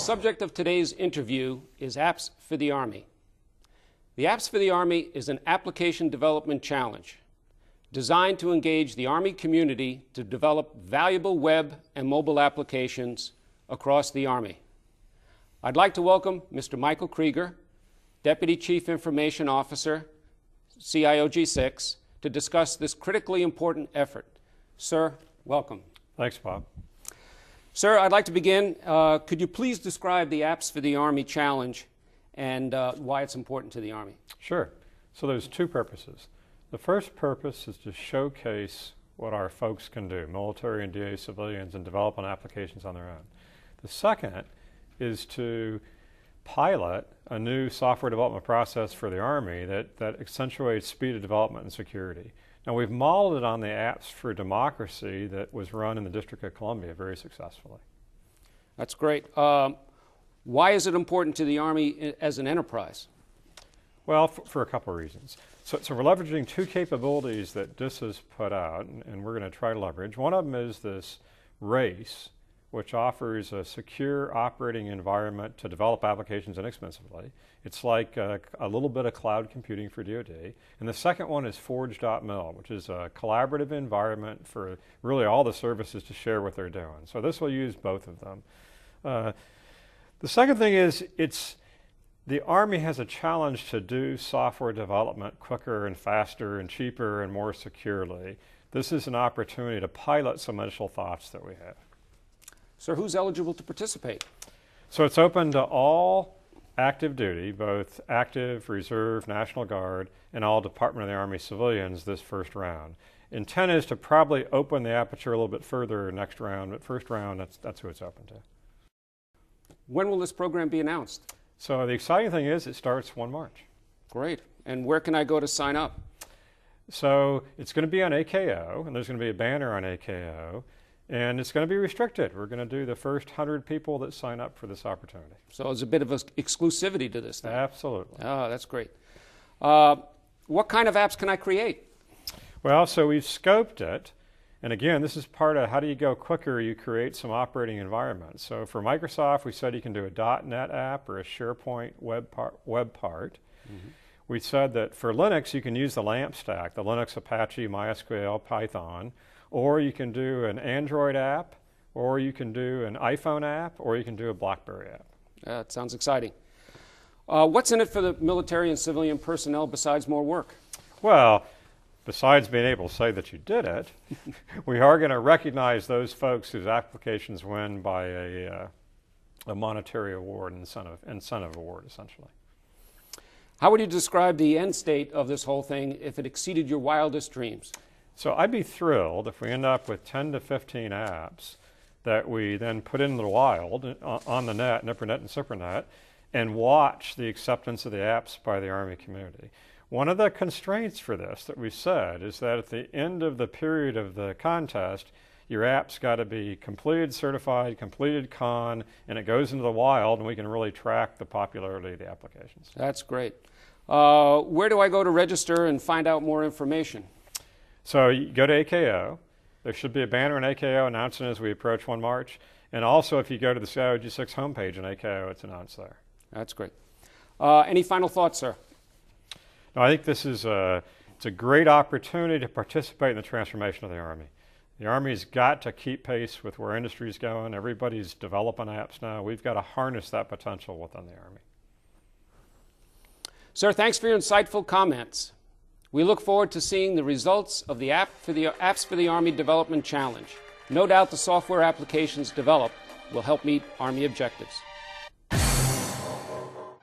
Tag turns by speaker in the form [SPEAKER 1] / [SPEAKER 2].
[SPEAKER 1] subject of today's interview is Apps for the Army. The Apps for the Army is an application development challenge designed to engage the Army community to develop valuable web and mobile applications across the Army. I'd like to welcome Mr. Michael Krieger, Deputy Chief Information Officer, CIO G-6, to discuss this critically important effort. Sir, welcome.
[SPEAKER 2] Thanks, Bob.
[SPEAKER 1] Sir, I'd like to begin. Could you please describe the Apps for the Army challenge and why it's important to the Army?
[SPEAKER 2] Sure. So there's two purposes. The first purpose is to showcase what our folks can do, military and DA civilians, and developing applications on their own. The second is to pilot a new software development process for the Army that accentuates speed of development and security. Now, we've modeled it on the Apps for Democracy that was run in the District of Columbia very successfully.
[SPEAKER 1] That's great. Why is it important to the Army as an enterprise?
[SPEAKER 2] Well, for a couple of reasons. So we're leveraging two capabilities that DIS has put out, and we're going to try to leverage. One of them is this RACE, which offers a secure operating environment to develop applications inexpensively. It's like a little bit of cloud computing for DoD. And the second one is Forge.mil, which is a collaborative environment for really all the services to share what they're doing. So this will use both of them. The second thing is the Army has a challenge to do software development quicker and faster and cheaper and more securely. This is an opportunity to pilot some initial thoughts that we have.
[SPEAKER 1] Sir, who's eligible to participate? So
[SPEAKER 2] it's open to all active duty, both active, reserve, National Guard, and all Department of the Army civilians this first round. Intent is to probably open the aperture a little bit further next round, but first round, that's who it's open to.
[SPEAKER 1] When will this program be announced?
[SPEAKER 2] So the exciting thing is it starts 1 March.
[SPEAKER 1] Great. And where can I go to sign up?
[SPEAKER 2] So it's going to be on AKO, and there's going to be a banner on AKO. And it's going to be restricted. We're going to do the first 100 people that sign up for this opportunity.
[SPEAKER 1] So there's a bit of exclusivity to this thing.
[SPEAKER 2] Absolutely.
[SPEAKER 1] Oh, that's great. What kind of apps can I create?
[SPEAKER 2] Well, so we've scoped it. And again, this is part of how do you go quicker? You create some operating environments. So for Microsoft, we said you can do a .NET app or a SharePoint web part. Mm-hmm. We said that for Linux, you can use the LAMP stack, the Linux, Apache, MySQL, Python. Or you can do an Android app, or you can do an iPhone app, or you can do a BlackBerry app.
[SPEAKER 1] That sounds exciting. What's in it for the military and civilian personnel besides more work?
[SPEAKER 2] Well, besides being able to say that you did it, we are going to recognize those folks whose applications win by a monetary award, incentive award, essentially.
[SPEAKER 1] How would you describe the end state of this whole thing if it exceeded your wildest dreams?
[SPEAKER 2] So I'd be thrilled if we end up with 10 to 15 apps that we then put in the wild on the net, NIPRNet and SIPRNet, and watch the acceptance of the apps by the Army community. One of the constraints for this that we said is that at the end of the period of the contest, your app's got to be completed, certified, completed con, and it goes into the wild, and we can really track the popularity of the applications.
[SPEAKER 1] That's great. Where do I go to register and find out more information?
[SPEAKER 2] So you go to AKO. There should be a banner in AKO announcing as we approach 1 March. And also, if you go to the CIO G6 homepage in AKO, it's announced there.
[SPEAKER 1] That's great. Any final thoughts, sir?
[SPEAKER 2] No, I think this is it's a great opportunity to participate in the transformation of the Army. The Army's got to keep pace with where industry's going. Everybody's developing apps now. We've got to harness that potential within the Army.
[SPEAKER 1] Sir, thanks for your insightful comments. We look forward to seeing the results of the Apps for the Army Development Challenge. No doubt the software applications developed will help meet Army objectives.